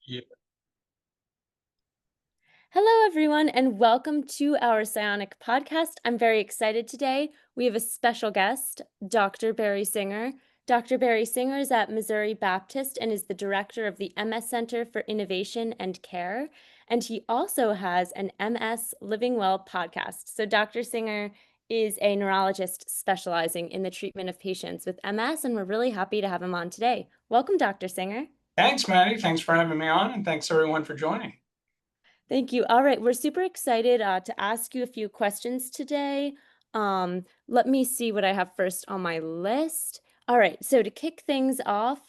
Yeah. Hello, everyone, and welcome to our Cionic Podcast. I'm very excited today. We have a special guest, Dr. Barry Singer. Dr. Barry Singer is at Missouri Baptist and is the director of the MS Center for Innovation and Care. And he also has an MS Living Well podcast. So, Dr. Singer is a neurologist specializing in the treatment of patients with MS, and we're really happy to have him on today. Welcome, Dr. Singer. Thanks, Maddie. Thanks for having me on, and thanks everyone for joining. Thank you. All right, we're super excited to ask you a few questions today. Let me see what I have first on my list. All right, so to kick things off,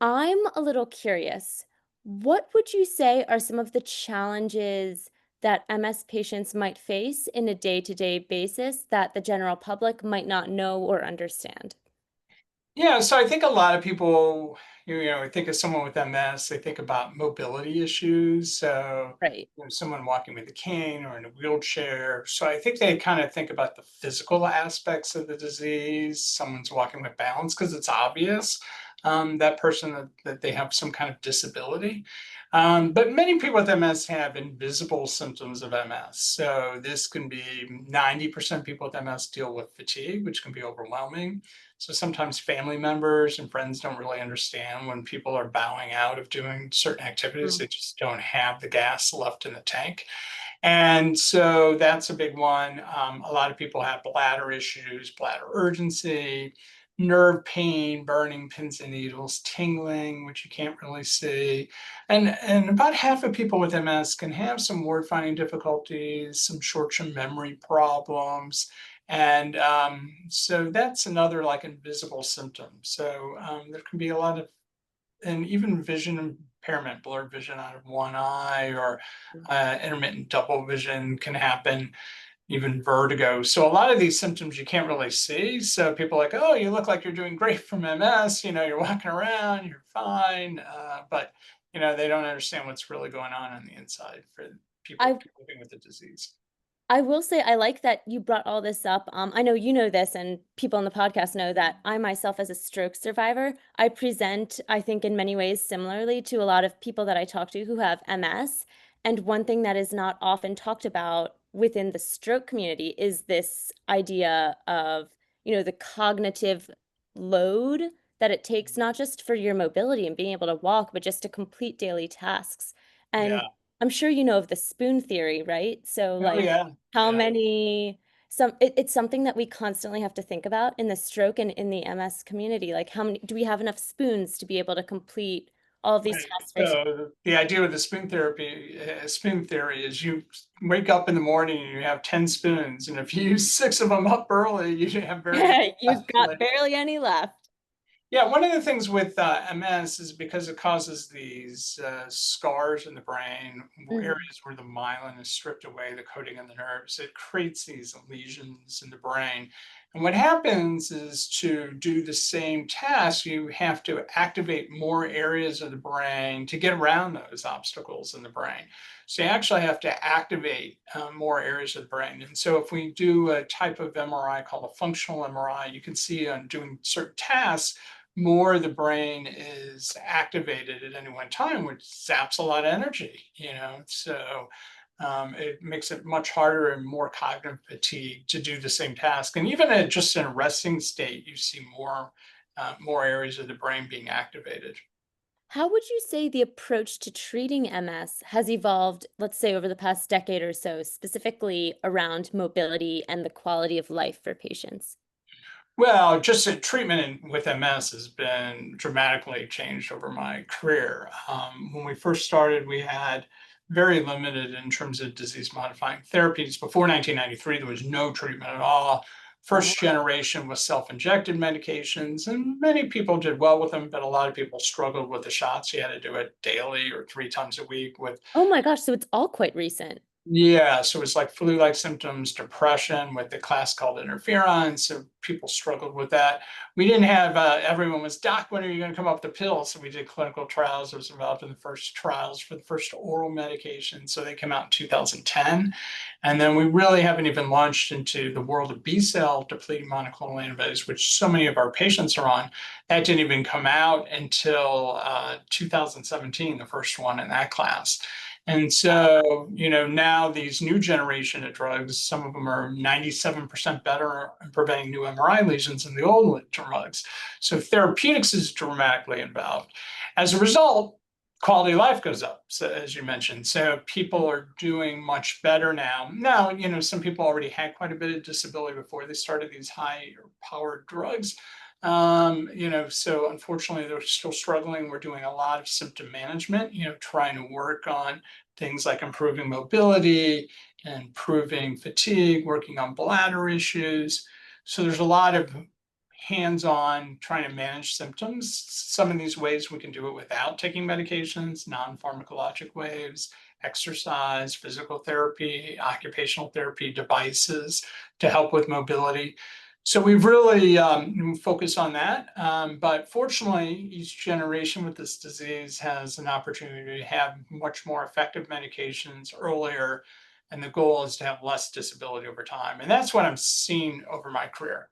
I'm a little curious. What would you say are some of the challenges that MS patients might face in a day-to-day basis that the general public might not know or understand? Yeah, so I think a lot of people, think of someone with MS, they think about mobility issues. So, Right. someone walking with a cane or in a wheelchair. So I think they kind of think about the physical aspects of the disease. Someone's walking with balance because it's obvious that person that they have some kind of disability. But many people with MS have invisible symptoms of MS. So this can be 90% people with MS deal with fatigue, which can be overwhelming. So sometimes family members and friends don't really understand when people are bowing out of doing certain activities. Mm. They just don't have the gas left in the tank. And so that's a big one. A lot of people have bladder issues, bladder urgency, nerve pain, burning pins and needles, tingling, which you can't really see. And about half of people with MS can have some word finding difficulties, some short-term memory problems. And so that's another like invisible symptom. So there can be a lot of, and even vision impairment, blurred vision out of one eye, or intermittent double vision can happen, even vertigo. So a lot of these symptoms you can't really see. So people are like, oh, you look like you're doing great from MS. You're walking around, you're fine. But, they don't understand what's really going on the inside for people I living with the disease. I will say I like that you brought all this up. I know you know this, and people on the podcast know that I myself, as a stroke survivor, I present, I think, in many ways similarly to a lot of people that I talk to who have MS. And one thing that is not often talked about within the stroke community is this idea of, the cognitive load that it takes, not just for your mobility and being able to walk, but just to complete daily tasks. And Yeah. I'm sure you know of the spoon theory, right? So, Oh, like, yeah. how Yeah. many it's something that we constantly have to think about in the stroke and in the MS community. Like, how many do we have enough spoons to be able to complete all of these Right. tasks very So the idea with the spoon theory is you wake up in the morning and you have 10 spoons, and if you use six of them up early, you have very little You've got left. barely any left. Yeah, one of the things with MS is because it causes these scars in the brain, Mhm. areas where the myelin is stripped away, the coating in the nerves, it creates these lesions in the brain. And what happens is to do the same task, you have to activate more areas of the brain to get around those obstacles in the brain. So you actually have to activate more areas of the brain. And so if we do a type of MRI called a functional MRI, you can see on doing certain tasks, more of the brain is activated at any one time, which zaps a lot of energy. So it makes it much harder and more cognitive fatigue to do the same task. And even just in a resting state, you see more areas of the brain being activated. How would you say the approach to treating MS has evolved, let's say, over the past decade or so, specifically around mobility and the quality of life for patients? Well, just treatment with MS has been dramatically changed over my career. When we first started, we had very limited in terms of disease modifying therapies. Before 1993, there was no treatment at all. Oh, First generation was self injected medications, and many people did well with them, but a lot of people struggled with the shots. You had to do it daily or 3 times a week with. oh my gosh, so it's all quite recent. Yeah, so it was like flu-like symptoms, depression with the class called interferon. So people struggled with that. We didn't have everyone was, doc, when are you going to come up with the pill? So we did clinical trials. I was involved in the first trials for the first oral medication. So they came out in 2010. And then we really haven't even launched into the world of B cell depleting monoclonal antibodies, which so many of our patients are on. That didn't even come out until 2017, the first one in that class. And so, now these new generation of drugs, some of them are 97% better in preventing new MRI lesions than the old drugs. So therapeutics is dramatically involved. As a result, quality of life goes up, so, as you mentioned. So people are doing much better now. Now, some people already had quite a bit of disability before they started these high-powered drugs. So unfortunately, they're still struggling. We're doing a lot of symptom management, trying to work on things like improving mobility, improving fatigue, working on bladder issues. So there's a lot of hands-on trying to manage symptoms. Some of these ways we can do it without taking medications, non-pharmacologic ways, exercise, physical therapy, occupational therapy devices to help with mobility. So we've really focused on that. But fortunately, each generation with this disease has an opportunity to have much more effective medications earlier. And the goal is to have less disability over time. And that's what I'm seeing over my career.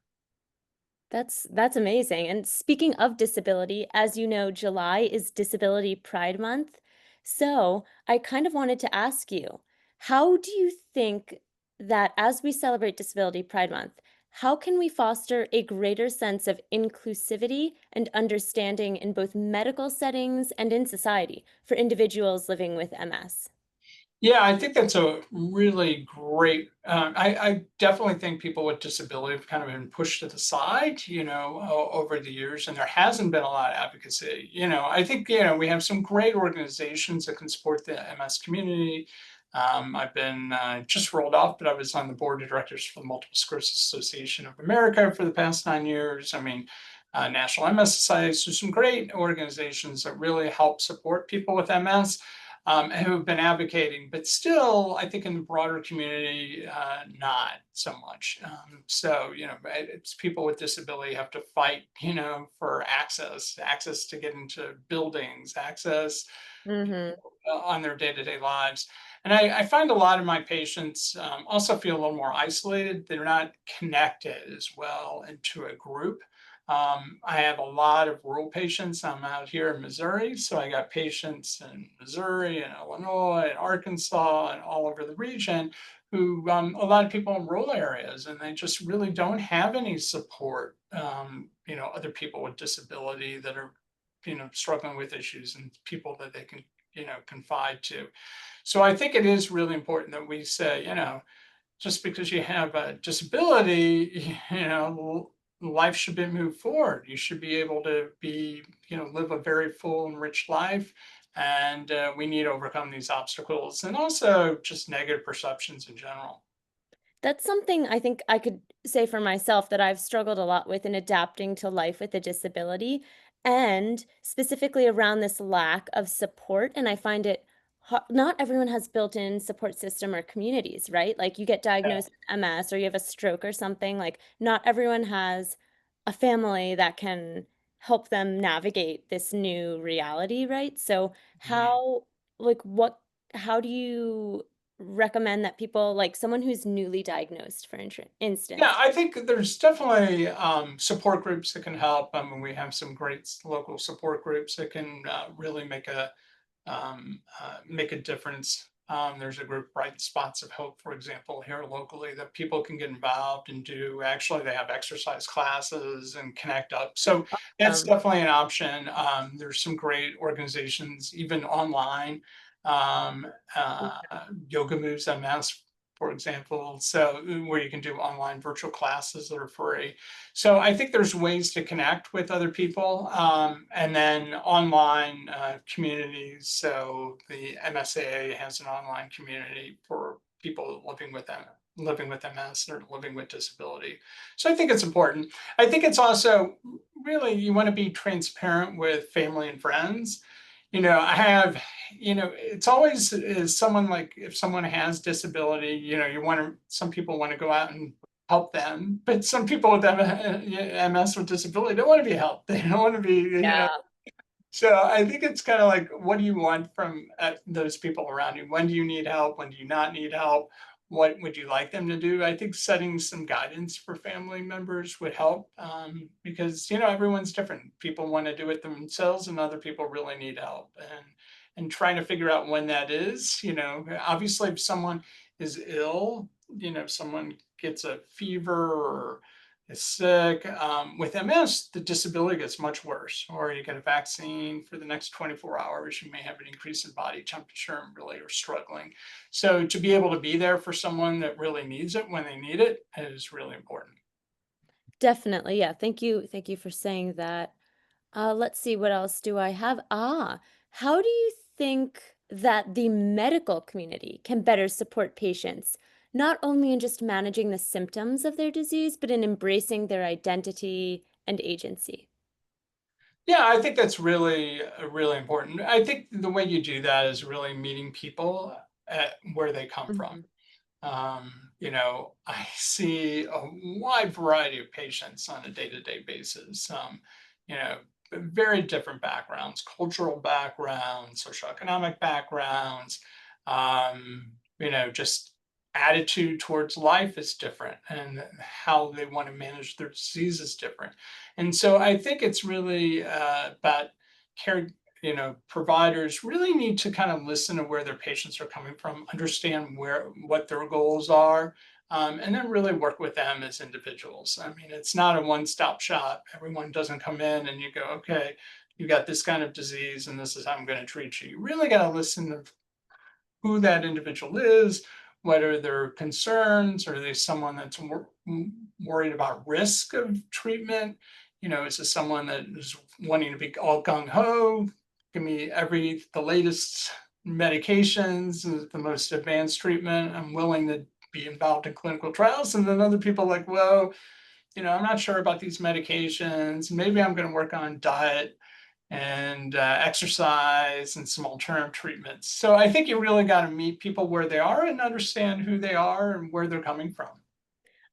That's amazing. And speaking of disability, as you know, July is Disability Pride Month. So I kind of wanted to ask you, how do you think that as we celebrate Disability Pride Month, how can we foster a greater sense of inclusivity and understanding in both medical settings and in society for individuals living with MS? Yeah, I think that's a really great. I definitely think people with disability have kind of been pushed to the side, over the years, and there hasn't been a lot of advocacy. I think we have some great organizations that can support the MS community. I've been just rolled off, but I was on the board of directors for the Multiple Sclerosis Association of America for the past 9 years. I mean, National MS Society, so some great organizations that really help support people with MS who have been advocating, but still, I think in the broader community, not so much. It's people with disability have to fight, for access to get into buildings, access Mm-hmm. on their day-to-day lives. And I find a lot of my patients also feel a little more isolated. They're not connected as well into a group. I have a lot of rural patients. I'm out here in Missouri, so I got patients in Missouri and Illinois and Arkansas and all over the region who a lot of people in rural areas, and they just really don't have any support. Other people with disability that are, struggling with issues and people that they can, confide to. So I think it is really important that we say, just because you have a disability, life should be moved forward. You should be able to live a very full and rich life. And we need to overcome these obstacles and also just negative perceptions in general. That's something I think I could say for myself that I've struggled a lot with in adapting to life with a disability, and specifically around this lack of support. And I find it not everyone has built-in support system or communities, right? Like you get Yeah. diagnosed with MS or you have a stroke or something, like not everyone has a family that can help them navigate this new reality, right? So Mhm. like what how do you recommend that people like someone who's newly diagnosed, for Yeah, instance. I think there's definitely support groups that can help. I mean, we have some great local support groups that can really make a difference. There's a group, Bright Spots of Hope, for example, here locally that people can get involved and do. Actually, they have exercise classes and connect up. So that's Um, definitely an option. There's some great organizations, even online. Um, uh, Yoga Moves MS, for example, so where you can do online virtual classes that are free. So I think there's ways to connect with other people, and then online communities. So the MSAA has an online community for people living with MS or living with disability. So I think it's important. I think it's also really you want to be transparent with family and friends. I have, it's always is someone like if someone has disability, some people want to go out and help them, but some people with MS with disability don't want to be helped. They don't want to be, Yeah. so I think it's kind of like, what do you want from those people around you? When do you need help? When do you not need help? What would you like them to do? I think setting some guidance for family members would help, because everyone's different. People want to do it themselves, and other people really need help. And trying to figure out when that is. Obviously, if someone is ill, if someone gets a fever or is sick. With MS, the disability gets much worse, or you get a vaccine for the next 24 hours, you may have an increase in body temperature and really are struggling. So to be able to be there for someone that really needs it when they need it is really important. Definitely. Yeah. Thank you. Thank you for saying that. Let's see, what else do I have? How do you think that the medical community can better support patients, not only in just managing the symptoms of their disease, but in embracing their identity and agency? Yeah, I think that's really important. I think the way you do that is really meeting people at where they come from. Mhm. I see a wide variety of patients on a day-to-day basis. You know, very different backgrounds, cultural backgrounds, socioeconomic backgrounds. Just attitude towards life is different, and how they want to manage their disease is different. And so I think it's really about care. Providers really need to kind of listen to where their patients are coming from, understand what their goals are, and then really work with them as individuals. I mean, it's not a one-stop shop. Everyone doesn't come in and you go, okay, you got this kind of disease and this is how I'm going to treat you. You really got to listen to who that individual is, what are their concerns, are they someone that's worried about risk of treatment? Is this someone that is wanting to be all gung ho, give me the latest medications, the most advanced treatment, I'm willing to be involved in clinical trials. And then other people like, well, I'm not sure about these medications, maybe I'm going to work on diet and exercise and some alternative treatments. So I think you really got to meet people where they are and understand who they are and where they're coming from.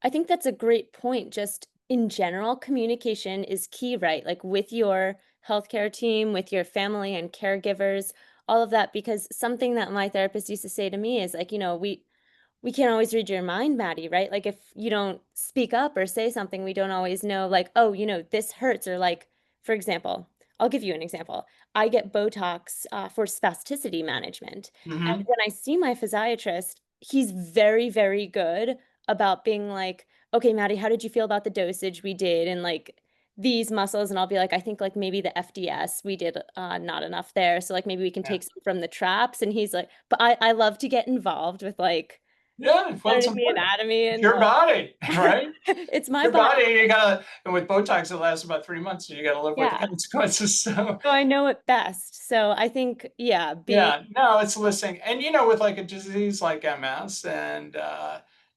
I think that's a great point. Just in general, communication is key, right? Like with your healthcare team, with your family and caregivers, all of that. Because something that my therapist used to say to me is like, we can't always read your mind, Maddie, right? Like if you don't speak up or say something, we don't always know, like, oh, this hurts. Or like, for example, I'll give you an example. I get Botox for spasticity management. And Hmm. when I see my physiatrist, he's very, very good about being like, okay, Maddie, how did you feel about the dosage we did? And like these muscles, and I'll be like, I think like maybe the FDS, we did not enough there. So like maybe we can Yeah. take some from the traps. And he's like, but I love to get involved with like Yeah. Well, it's the important. anatomy It's and your like body, right? it's my Your body. body. And with Botox, it lasts about 3 months. So you got to live with the Yeah. consequences. So So I know it best. So I think, yeah, being yeah, no, it's listening. And with like a disease like MS, and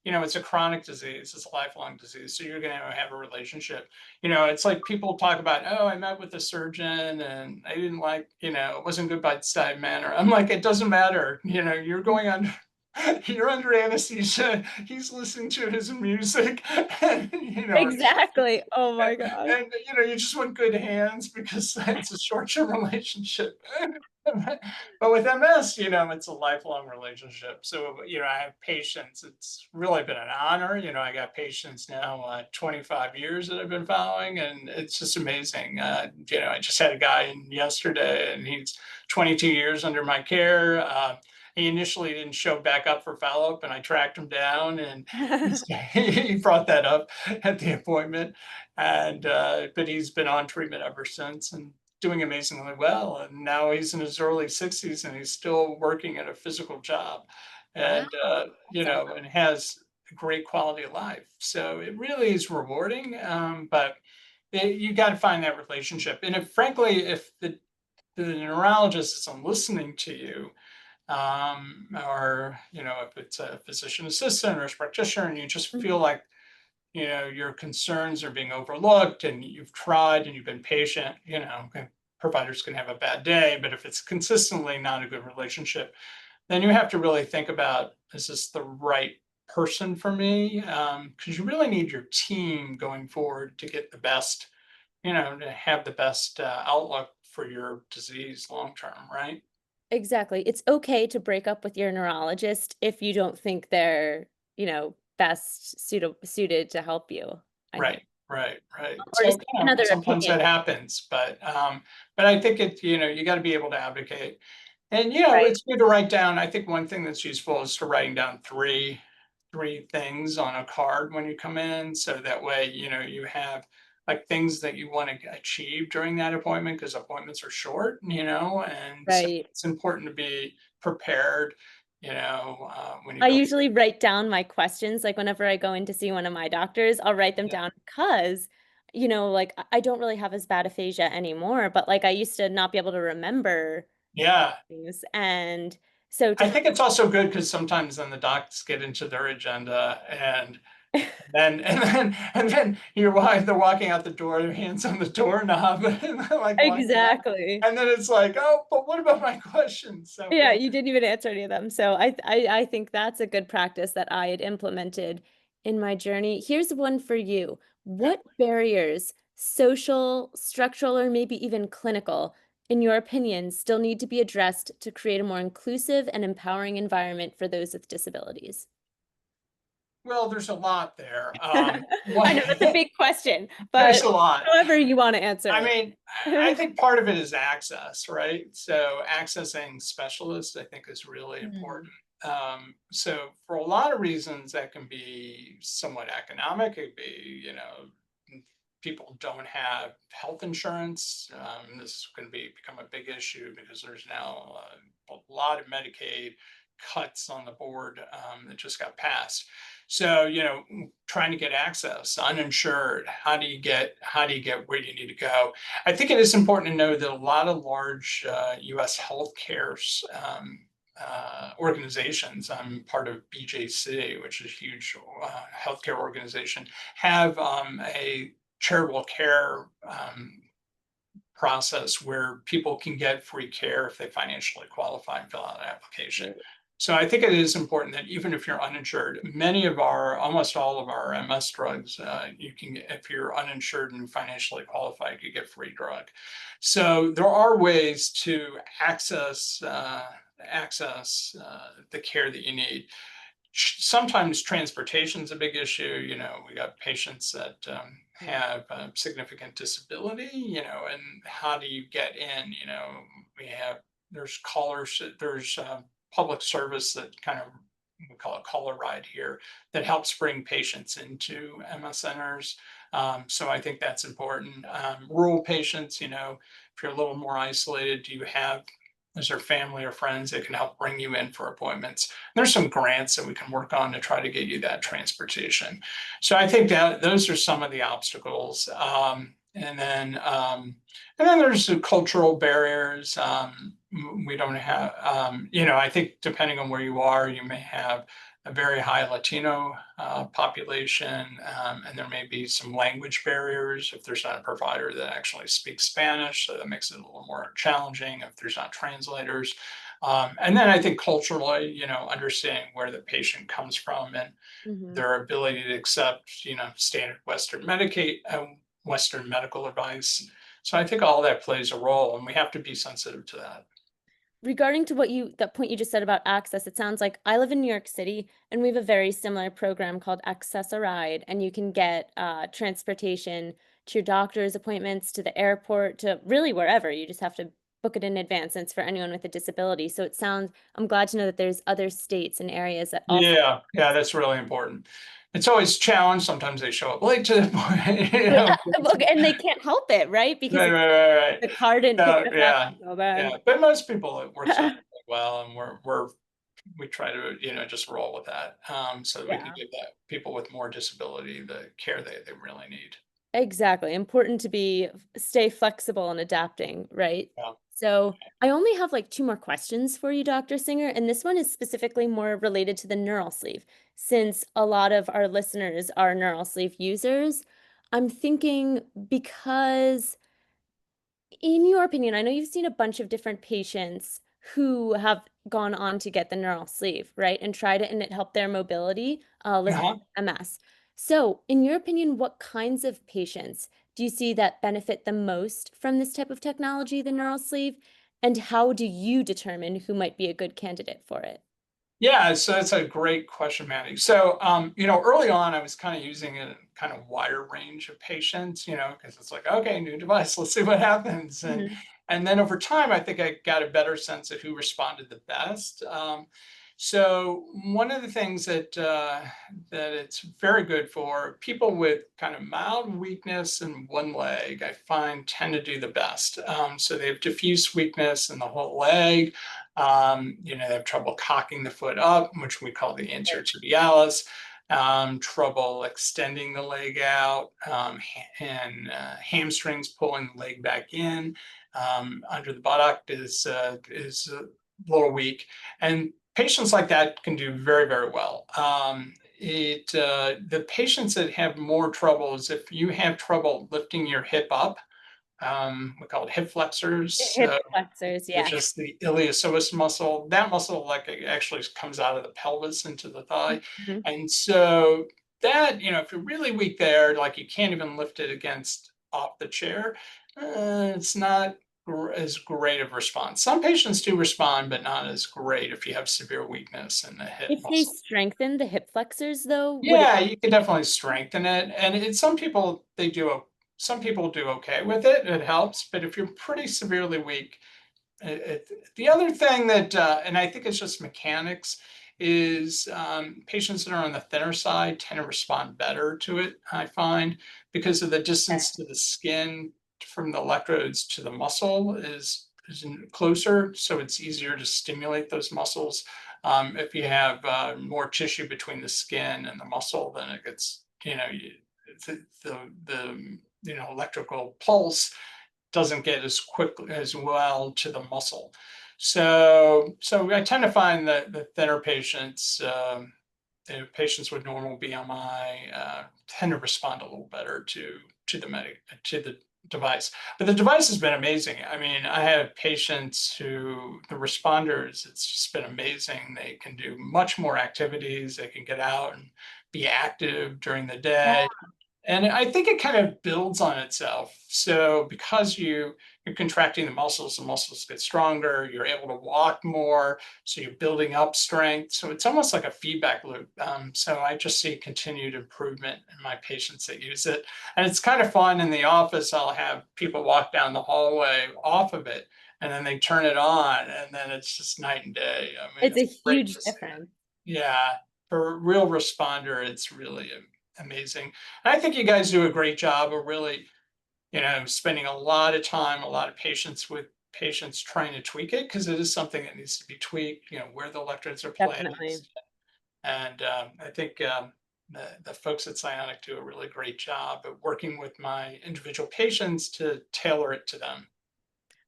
it's a chronic disease, it's a lifelong disease. So you're gonna have a relationship. It's like people talk about, oh, I met with a surgeon and I didn't like, it wasn't good bedside manner. I'm like, it doesn't matter. You're going on you're under anesthesia. He's listening to his music, and, exactly. Oh my gosh. and you just want good hands because it's a short-term relationship. But with MS, it's a lifelong relationship. So, I have patients. It's really been an honor. I got patients now, 25 years that I've been following, and it's just amazing. I just had a guy in yesterday, and he's 22 years under my care. He initially didn't show back up for follow-up, and I tracked him down, and he brought that up at the appointment. And but he's been on treatment ever since and doing amazingly well. And now he's in his early 60s and he's still working at a physical job, Wow. and That's awesome. and has a great quality of life. So it really is rewarding. But you got to find that relationship. And if the neurologist isn't listening to you, or if it's a physician assistant or a practitioner, and you just feel Mhm. like your concerns are being overlooked, and you've tried and you've been patient, okay, providers can have a bad day, but if it's consistently not a good relationship, then you have to really think about, is this the right person for me? Because you really need your team going forward to get the best, to have the best outlook for your disease long term, right? Exactly. It's okay to break up with your neurologist if you don't think they're, best suited to help you, I think. Right, right, right. Or So, just another sometimes opinion. that happens, but I think you got to be able to advocate. And Right. it's good to write down. I think one thing that's useful is to writing down three things on a card when you come in, so that way, you have like things that you want to achieve during that appointment, because appointments are short, and so Right. it's important to be prepared, when you I go. usually write down my questions, like, whenever I go in to see one of my doctors, I'll write them Yeah, down because, like, I don't really have as bad aphasia anymore, but, like, I used to not be able to remember yeah. things, and so to I have think it's also good because sometimes then the docs get into their agenda, and then they're walking out the door, their hands on the doorknob, and they're like walking out, Exactly. and then it's like, oh, but what about my questions? So Yeah, yeah, you didn't even answer any of them. So I think that's a good practice that I had implemented in my journey. Here's one for you. yeah. What barriers, social, structural, or maybe even clinical, in your opinion, still need to be addressed to create a more inclusive and empowering environment for those with disabilities? Well, there's a lot there. I know that's a big question, There's but a lot. however you want to answer I it. mean, I think part of it is access, right? So accessing specialists, I think, is really Mm, important. So for a lot of reasons, that can be somewhat economic. It could be, people don't have health insurance. This is going to become a big issue because there's now a lot of Medicaid cuts on the board that just got passed. So, trying to get access, uninsured, how do you get where you need to go? I think it is important to know that a lot of large U.S. healthcare organizations, I'm part of BJC, which is a huge healthcare organization, have a charitable care process where people can get free care if they financially qualify and fill out an application. great. So I think it is important that even if you're uninsured, almost all of our MS drugs, you can get, if you're uninsured and financially qualified, you get free drug. So there are ways to access the care that you need. Sometimes transportation is a big issue. We got patients that Mm, have significant disability, and how do you get in? We have there's callers, there's public service that kind of we call it caller ride here that helps bring patients into MS centers. So I think that's important. Rural patients, if you're a little more isolated, is there family or friends that can help bring you in for appointments? There's some grants that we can work on to try to get you that transportation. So I think that those are some of the obstacles. And then there's the cultural barriers. We don't have, I think depending on where you are, you may have a very high Latino population, and there may be some language barriers if there's not a provider that actually speaks Spanish. So that makes it a little more challenging if there's not translators. And then I think culturally, understanding where the patient comes from and mhm. their ability to accept, standard Western medical advice. So I think all that plays a role, and we have to be sensitive to that. Regarding to that point you just said about access, it sounds like I live in New York City and we have a very similar program called Access a Ride, and you can get transportation to your doctor's appointments, to the airport, to really wherever. You just have to book it in advance, and it's for anyone with a disability. So I'm glad to know that there's other states and areas that also. Yeah, yeah, that's really important. It's always a challenge. Sometimes they show up late to the point, Yeah, look, and they can't help it, right? Because Right, it's right, right, right. the car didn't pick So it up yeah, fast enough, then. yeah. But most people, it works out really well, and we try to just roll with that, so that we can Yeah. give that people with more disability the care they really need. Exactly. Important to stay flexible and adapting, right? Yeah. So I only have like two more questions for you, Dr. Singer, and this one is specifically more related to the neural sleeve. Since a lot of our listeners are neural sleeve users, I'm thinking because In your opinion, I know you've seen a bunch of different patients who have gone on to get the neural sleeve, right? And tried it and it helped their mobility, listed Uh-huh. MS. So, in your opinion, what kinds of patients do you see that benefit the most from this type of technology, the neural sleeve? And how do you determine who might be a good candidate for it? Yeah, so that's a great question, Maddie. So, early on, I was kind of using a kind of wider range of patients, because it's like, okay, new device, let's see what happens. Mhm. And then over time, I think I got a better sense of who responded the best. So one of the things that it's very good for people with kind of mild weakness in one leg, I find tend to do the best. So they have diffuse weakness in the whole leg. They have trouble cocking the foot up, which we call the anterior tibialis, trouble extending the leg out, and hamstrings pulling the leg back in. Under the buttock is a little weak, and patients like that can do very, very well. The patients that have more trouble is if you have trouble lifting your hip up, we call it hip flexors, Hip flexors, which yeah. is the iliopsoas muscle. That muscle, like, it actually comes out of the pelvis into the thigh. Mhm. And so that, if you're really weak there, like you can't even lift it against off the chair, it's not as great of response. Some patients do respond, but not as great if you have severe weakness in the hip If they muscle. strengthen the hip flexors, though, would it? Yeah, you can definitely strengthen it. And some people, some people do okay with it. It helps. But if you're pretty severely weak, the other thing that, and I think it's just mechanics, is patients that are on the thinner side tend to respond better to it, I find, because of the distance to the skin from the electrodes to the muscle is closer, so it's easier to stimulate those muscles. If you have more tissue between the skin and the muscle, then it gets, the electrical pulse doesn't get as quickly as well to the muscle. So I tend to find that the thinner patients, patients with normal BMI, tend to respond a little better to the device. But the device has been amazing. I mean, I have patients who the responders, it's just been amazing. They can do much more activities. They can get out and be active during the day, and I think it kind of builds on itself. So because you're contracting the muscles get stronger, you're able to walk more, so you're building up strength. So it's almost like a feedback loop. So I just see continued improvement in my patients that use it. And it's kind of fun in the office. I'll have people walk down the hallway off of it, and then they turn it on, and then it's just night and day. I mean, It's it's a great huge to see it. difference. Yeah, for a real responder, it's really amazing. And I think you guys do a great job of really, spending a lot of time, a lot of patience with patients trying to tweak it, because it is something that needs to be tweaked, where the electrodes are Definitely. placed. And I think the folks at Cionic do a really great job of working with my individual patients to tailor it to them.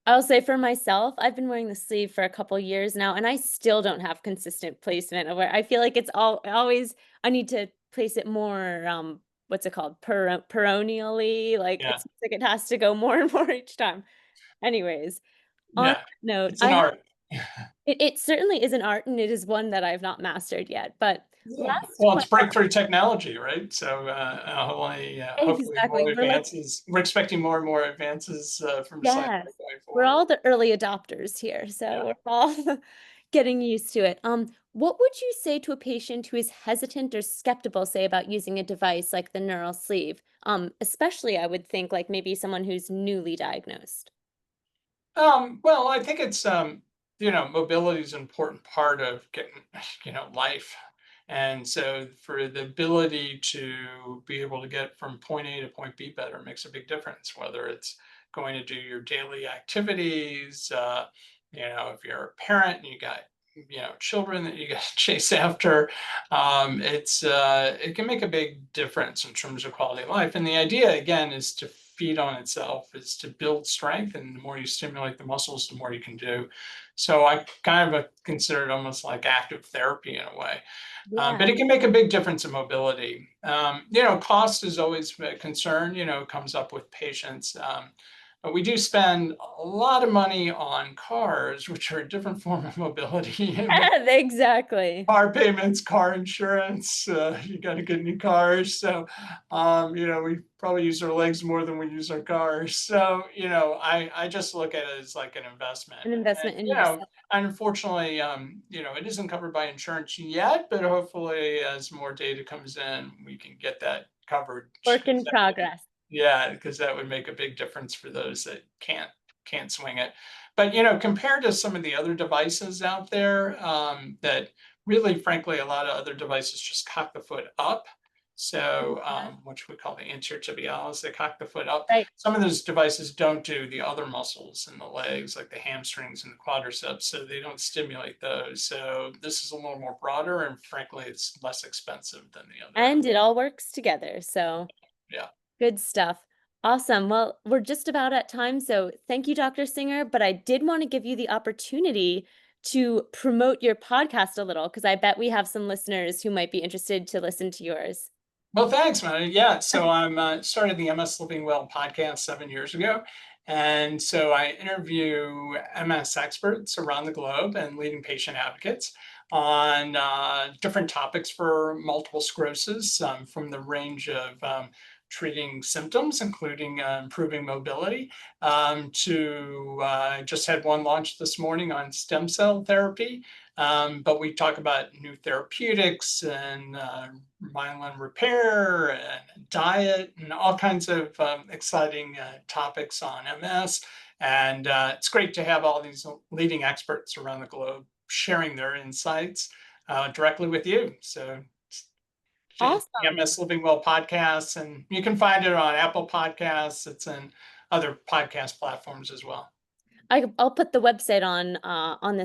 I'll say for myself, I've been wearing the sleeve for a couple years now, and I still don't have consistent placement of where I feel like it's all always I need to place it more, what's it called? Peroneally, like, it Yeah, seems like it has to go more and more each time. Anyways, on yeah, that note, it's I an have art. it certainly is an art, and it is one that I've not mastered yet, but Yeah. last Well, it's question. breakthrough technology, right? So hopefully more Exactly, we're like advances. We're expecting more and more advances from science yes. going We're forward. all the early adopters here, so Yeah. we're all getting used to it. What would you say to a patient who is hesitant or skeptical, say, about using a device like the neural sleeve? Especially, I would think like maybe someone who's newly diagnosed. Well, I think it's mobility is an important part of getting life, and so for the ability to be able to get from point A to point B better makes a big difference. Whether it's going to do your daily activities, if you're a parent and you got children that you got to chase after, it can make a big difference in terms of quality of life. And the idea again is to feed on itself, is to build strength, and the more you stimulate the muscles, the more you can do. So I kind of consider it almost like active therapy in a way. But Yeah. it can make a big difference in mobility. Cost is always a concern, comes up with patients. We do spend a lot of money on cars, which are a different form of mobility. Exactly. Car payments, car insurance, you gotta get new cars, so, we probably use our legs more than we use our cars, so, I just look at it as like an investment, An and, investment in yourself. unfortunately, it isn't covered by insurance yet, but hopefully, as more data comes in, we can get that covered. Work in progress. Yeah, because that would make a big difference for those that can't swing it. But, compared to some of the other devices out there, that really, frankly, a lot of other devices just cock the foot up. So, which we call the anterior tibialis, they cock the foot up. Right. Some of those devices don't do the other muscles in the legs, like the hamstrings and the quadriceps, so they don't stimulate those. So this is a little more broader, and frankly, it's less expensive than the other. And it all works together. So Yeah. good stuff. Awesome. Well, we're just about at time. So thank you, Dr. Singer. But I did want to give you the opportunity to promote your podcast a little because I bet we have some listeners who might be interested to listen to yours. Well, thanks, man. Yeah, so I'm started the MS Living Well podcast 7 years ago, and so I interview MS experts around the globe and leading patient advocates on different topics for multiple sclerosis, from the range of treating symptoms, including improving mobility, to just had one launch this morning on stem cell therapy. But we talk about new therapeutics and myelin repair and diet and all kinds of exciting topics on MS. And it's great to have all these leading experts around the globe sharing their insights directly with you. So, Awesome. MS Living Well podcasts, and you can find it on Apple Podcasts. It's in other podcast platforms as well. I'll put the website on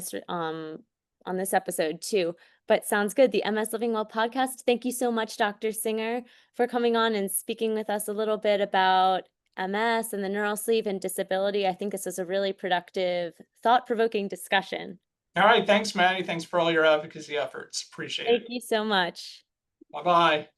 this episode too. But sounds good. The MS Living Well podcast. Thank you so much, Dr. Singer, for coming on and speaking with us a little bit about MS and the neural sleeve and disability. I think this was a really productive, thought-provoking discussion. All right. Thanks, Maddie. Thanks for all your advocacy efforts. Appreciate Thank it. you so much. Bye bye.